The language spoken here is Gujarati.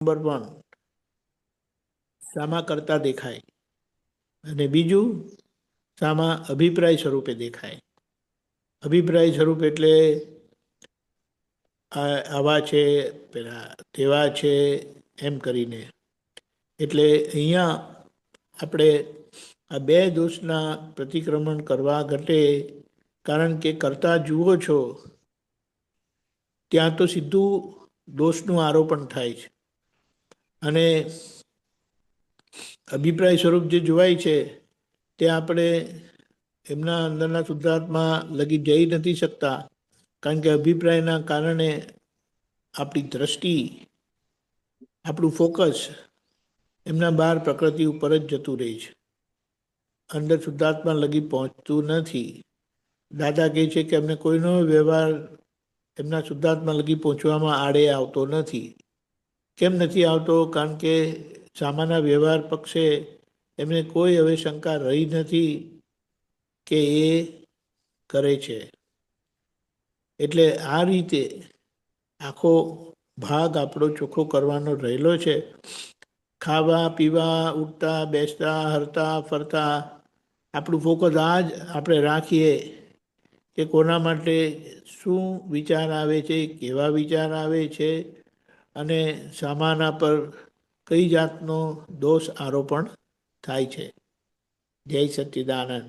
નંબર પણ સામા કરતા દેખાય અને બીજું સામા અભિપ્રાય સ્વરૂપે દેખાય. અભિપ્રાય સ્વરૂપ એટલે આવા છે, પેલા તેવા છે, એમ કરીને. એટલે અહીંયા આપણે આ બે દોષના પ્રતિક્રમણ કરવા ઘટે, કારણ કે કરતા જુઓ છો ત્યાં તો સીધું દોષનું આરોપણ થાય છે. અને અભિપ્રાય સ્વરૂપ જે જોવાય છે તે આપણે એમના અંદરના શુદ્ધાત્મા લગી જઈ નથી શકતા, કારણ કે અભિપ્રાયના કારણે આપણી દ્રષ્ટિ, આપણું ફોકસ એમના બહાર પ્રકૃતિ ઉપર જ જતું રહે છે, અંદર શુદ્ધાત્મા લગી પહોંચતું નથી. દાદા કહે છે કે અમને કોઈનો વ્યવહાર એમના શુદ્ધાત્મા લગી પહોંચવામાં આડે આવતો નથી. કેમ નથી આવતો? કારણ કે સામાન્ય વ્યવહાર પક્ષે એમને કોઈ હવે શંકા રહી નથી કે એ કરે છે. એટલે આ રીતે આખો ભાગ આપણો ચોખ્ખો કરવાનો રહેલો છે. ખાવા પીવા, ઉઠતા બેસતા, હરતા ફરતા આપણું ફોકસ આ જ આપણે રાખીએ કે કોના માટે શું વિચાર આવે છે, કેવા વિચાર આવે છે, અને સામાના પર કઈ જાતનો દોષ આરોપણ થાય છે. જય સચ્ચિદાનંદ.